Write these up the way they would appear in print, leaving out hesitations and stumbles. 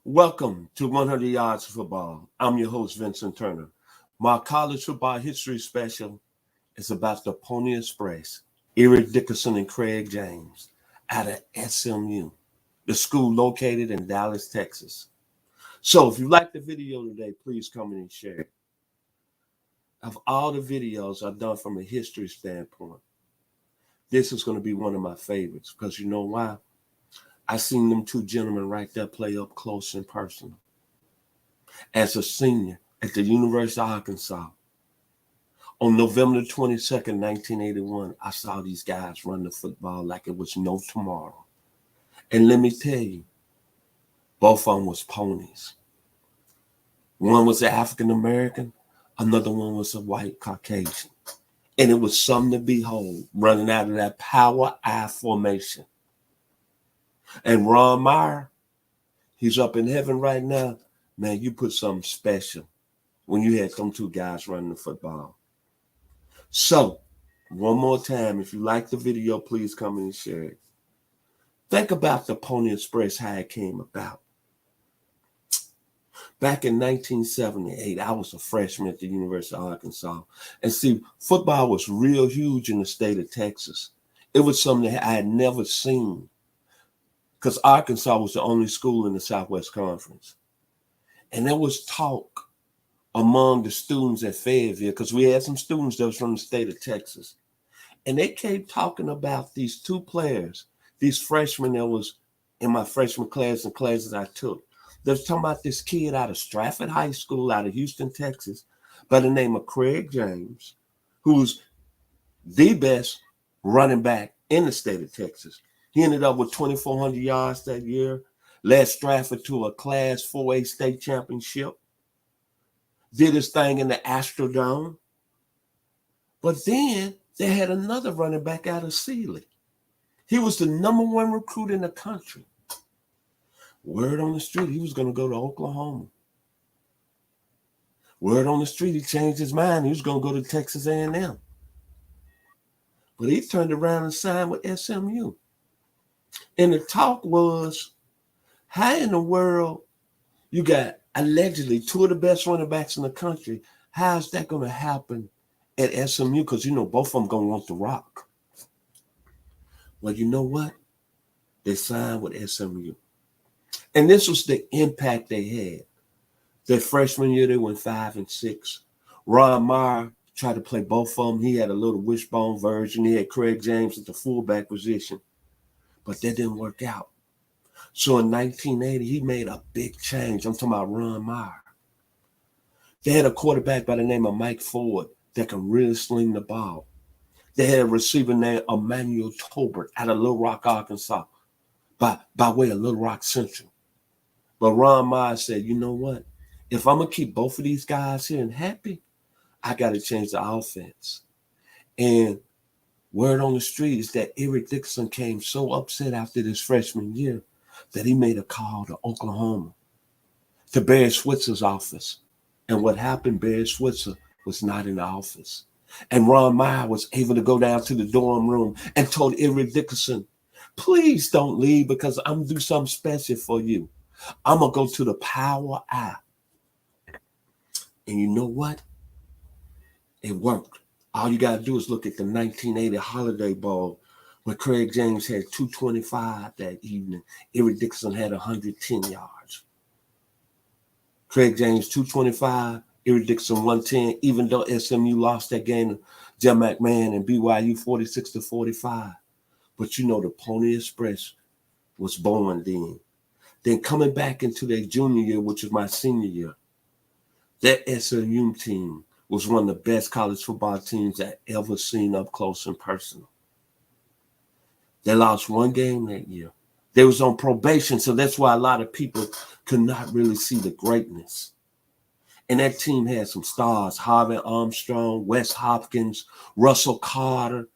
Welcome to 100 Yards of Football. I'm your host, Vincent Turner. My college football history special is about the Pony Express, Eric Dickerson and Craig James out of SMU, the school located in Dallas, Texas. So if you like the video today, please comment and share it. Of all the videos I've done from a history standpoint, this is going to be one of my favorites because you know why? I seen them two gentlemen right there play up close and personal. As a senior at the University of Arkansas, on November 22nd, 1981, I saw these guys run the football like it was no tomorrow. And let me tell you, both of them was ponies. One was an African-American, another one was a white Caucasian. And it was something to behold, running out of that power I formation. And Ron Meyer, he's up in heaven right now. Man, you put something special when you had them two guys running the football. So, one more time, if you like the video, please comment and share it. Think about the Pony Express, how it came about. Back in 1978, I was a freshman at the University of Arkansas. And see, football was real huge in the state of Texas. It was something that I had never seen because Arkansas was the only school in the Southwest Conference. And there was talk among the students at Fayetteville, because we had some students that was from the state of Texas. And they kept talking about these two players, these freshmen that was in my freshman class and classes I took. They was talking about this kid out of Stratford High School out of Houston, Texas, by the name of Craig James, who's the best running back in the state of Texas. He ended up with 2,400 yards that year, led Stratford to a Class 4A state championship, did his thing in the Astrodome. But then they had another running back out of Sealy. He was the number one recruit in the country. Word on the street, he was going to go to Oklahoma. Word on the street, he changed his mind. He was going to go to Texas A&M. But he turned around and signed with SMU. And the talk was, how in the world you got allegedly two of the best running backs in the country? How is that going to happen at SMU? Because, you know, both of them going to want the rock. Well, you know what? They signed with SMU. And this was the impact they had. Their freshman year, they went 5-6. Ron Meyer tried to play both of them. He had a little wishbone version. He had Craig James at the fullback position. But that didn't work out. So in 1980, he made a big change. I'm talking about Ron Meyer. They had a quarterback by the name of Mike Ford that can really sling the ball. They had a receiver named Emmanuel Tolbert out of Little Rock, Arkansas, by way of Little Rock Central. But Ron Meyer said, you know what? If I'm going to keep both of these guys here and happy, I got to change the offense. And word on the street is that Eric Dickerson came so upset after this freshman year that he made a call to Oklahoma, to Barry Switzer's office. And what happened, Barry Switzer was not in the office. And Ron Meyer was able to go down to the dorm room and told Eric Dickerson, please don't leave because I'm going to do something special for you. I'm going to go to the Power I. And you know what? It worked. All you got to do is look at the 1980 Holiday Bowl where Craig James had 225 that evening. Eric Dickerson had 110 yards. Craig James 225, Eric Dickerson 110, even though SMU lost that game to Jim McMahon and BYU 46-45. But you know, the Pony Express was born then. Then coming back into their junior year, which was my senior year, that SMU team was one of the best college football teams I ever seen up close and personal. They lost one game that year. They was on probation, so that's why a lot of people could not really see the greatness. And that team had some stars, Harvey Armstrong, Wes Hopkins, Russell Carter,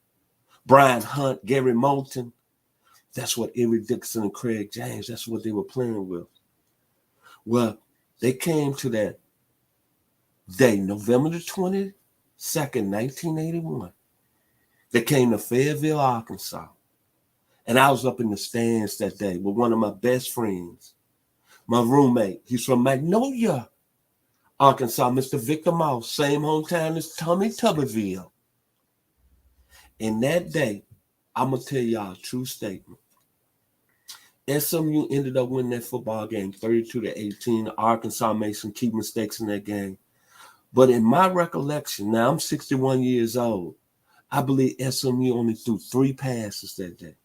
Brian Hunt, Gary Moulton. That's what Eric Dickerson and Craig James, that's what they were playing with. Well, they came to that day, November the 22nd, 1981. They came to Fayetteville, Arkansas. And I was up in the stands that day with one of my best friends. My roommate, he's from Magnolia, Arkansas, Mr. Victor Moss, same hometown as Tommy Tuberville. And that day, I'm going to tell y'all a true statement. SMU ended up winning that football game 32-18. Arkansas made some key mistakes in that game. But in my recollection, now I'm 61 years old, I believe SMU only threw 3 passes that day.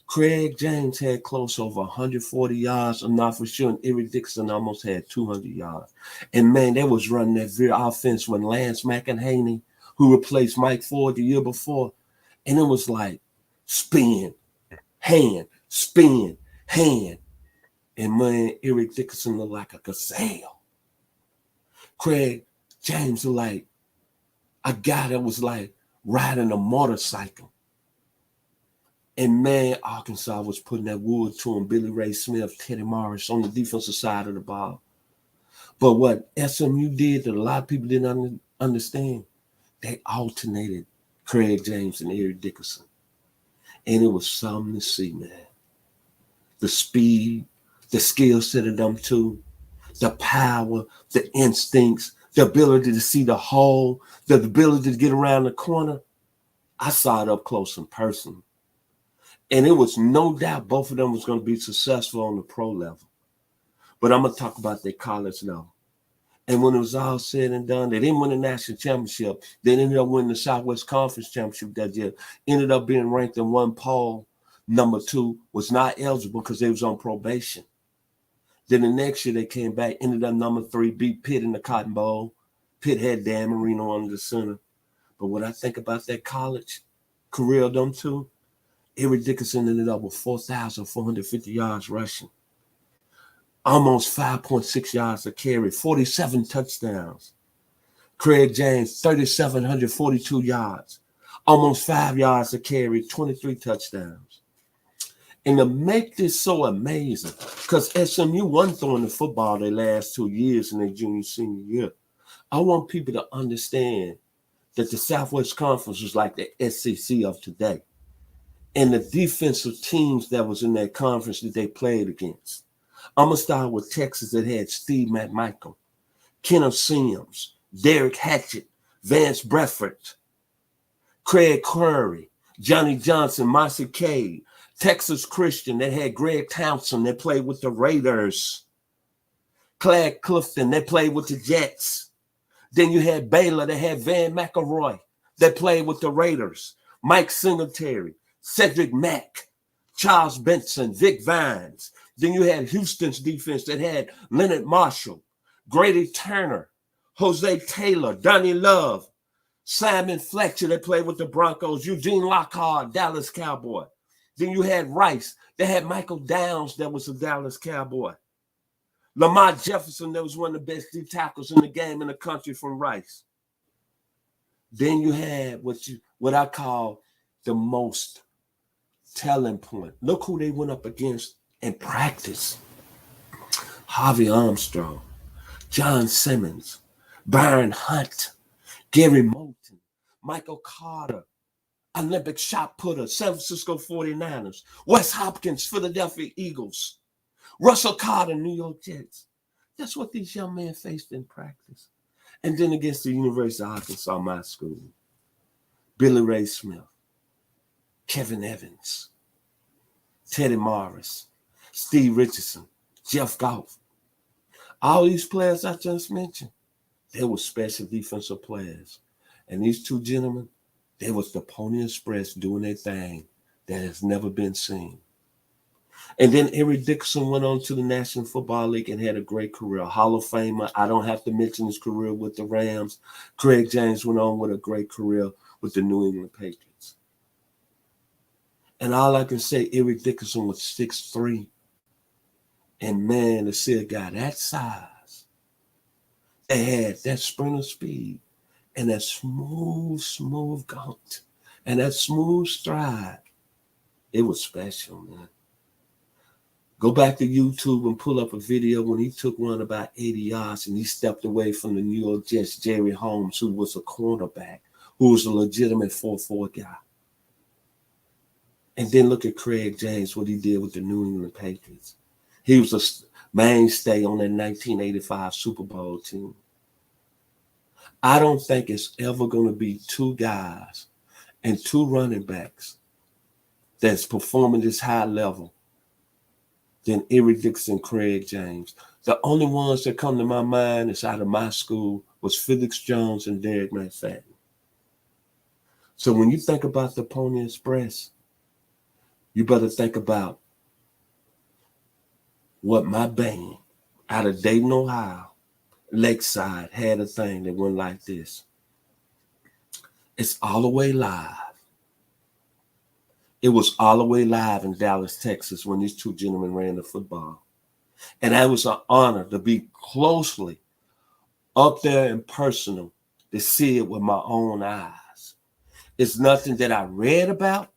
Craig James had close over 140 yards, I'm not for sure, and Eric Dickerson almost had 200 yards. And man, they was running that very offense when Lance McEnhaney, who replaced Mike Ford the year before, and it was like spin, hand, spin, hand. And man, Eric Dickerson looked like a gazelle. Craig James looked like a guy that was like riding a motorcycle. And man, Arkansas was putting that wood to him. Billy Ray Smith, Teddy Morris on the defensive side of the ball. But what SMU did that a lot of people didn't understand, they alternated Craig James and Eric Dickerson. And it was something to see, man. The speed, the skill set of them two, the power, the instincts, the ability to see the hole, the ability to get around the corner. I saw it up close and personal. And it was no doubt both of them was going to be successful on the pro level. But I'm going to talk about their college level. And when it was all said and done, they didn't win the national championship. They ended up winning the Southwest Conference championship that year. Ended up being ranked in one poll. Number 2 was not eligible because they was on probation. Then the next year they came back, ended up number 3, beat Pitt in the Cotton Bowl. Pitt had Dan Marino on the center. But when I think about that college career of them two, Eric Dickerson ended up with 4,450 yards rushing, almost 5.6 yards a carry, 47 touchdowns. Craig James, 3,742 yards, almost 5 yards a carry, 23 touchdowns. And to make this so amazing, because SMU wasn't throwing the football their last 2 years in their junior, senior year, I want people to understand that the Southwest Conference was like the SEC of today. And the defensive teams that was in that conference that they played against. I'm going to start with Texas that had Steve McMichael, Kenneth Sims, Derek Hatchett, Vance Breffert, Craig Curry, Johnny Johnson, Marcy Cade, Texas Christian that had Greg Townsend that played with the Raiders, Clyde Clifton that played with the Jets. Then you had Baylor that had Van McElroy that played with the Raiders, Mike Singletary, Cedric Mack, Charles Benson, Vic Vines. Then you had Houston's defense that had Leonard Marshall, Grady Turner, Jose Taylor, Donnie Love, Simon Fletcher that played with the Broncos, Eugene Lockhart, Dallas Cowboy. Then you had Rice. They had Michael Downs that was a Dallas Cowboy. Lamar Jefferson that was one of the best D tackles in the game in the country from Rice. Then you had what I call the most telling point. Look who they went up against in practice. Harvey Armstrong, John Simmons, Byron Hunt, Gary Moulton, Michael Carter, Olympic shot putter, San Francisco 49ers, Wes Hopkins, Philadelphia Eagles, Russell Carter, New York Jets. That's what these young men faced in practice. And then against the University of Arkansas, my school, Billy Ray Smith, Kevin Evans, Teddy Morris, Steve Richardson, Jeff Goff. All these players I just mentioned, they were special defensive players. And these two gentlemen, they was the Pony Express doing their thing that has never been seen. And then Eric Dickerson went on to the National Football League and had a great career. Hall of Famer. I don't have to mention his career with the Rams. Craig James went on with a great career with the New England Patriots. And all I can say, Eric Dickerson was 6'3". And man, to see a guy that size, they had that sprinter speed and that smooth gait and that smooth stride. It was special, man. Go back to YouTube and pull up a video when he took one about 80 yards and he stepped away from the New York Jets, Jerry Holmes, who was a cornerback, who was a legitimate 4-4 guy. And then look at Craig James, what he did with the New England Patriots. He was mainstay on that 1985 Super Bowl team. I don't think it's ever going to be two guys and two running backs that's performing this high level than Eric Dickerson, Craig James. The only ones that come to my mind is out of my school was Felix Jones and Derek McFadden. So when you think about the Pony Express, you better think about what my band out of Dayton, Ohio, Lakeside, had a thing that went like this. It's All the Way Live. It was All the Way Live in Dallas, Texas, when these two gentlemen ran the football. And it was an honor to be closely up there and personal to see it with my own eyes. It's nothing that I read about.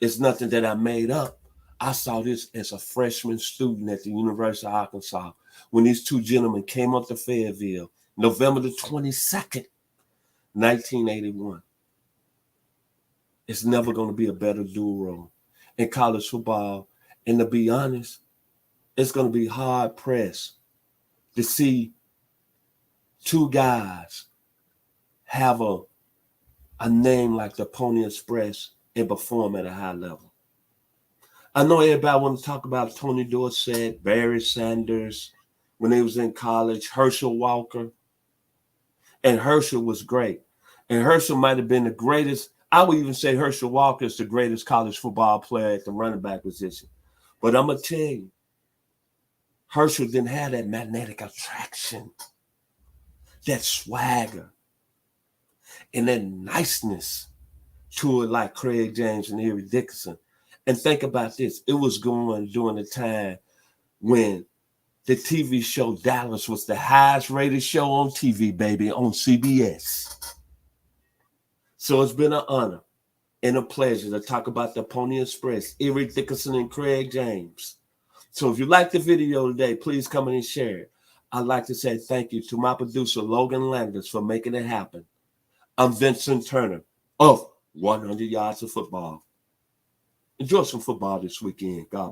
It's nothing that I made up. I saw this as a freshman student at the University of Arkansas when these two gentlemen came up to Fayetteville, November the 22nd, 1981. It's never going to be a better duo in college football. And to be honest, it's going to be hard pressed to see two guys have a name like the Pony Express and perform at a high level. I know everybody want to talk about Tony Dorsett, Barry Sanders, when they was in college, Herschel Walker. And Herschel was great. And Herschel might have been the greatest. I would even say Herschel Walker is the greatest college football player at the running back position. But I'm going to tell you, Herschel didn't have that magnetic attraction, that swagger, and that niceness to it like Craig James and Eric Dickerson. And think about this. It was going during the time when the TV show Dallas was the highest rated show on TV, baby, on CBS. So it's been an honor and a pleasure to talk about the Pony Express, Eric Dickerson and Craig James. So if you like the video today, please come in and share it. I'd like to say thank you to my producer, Logan Landers, for making it happen. I'm Vincent Turner of 100 Yards of Football. Enjoy some football this weekend. God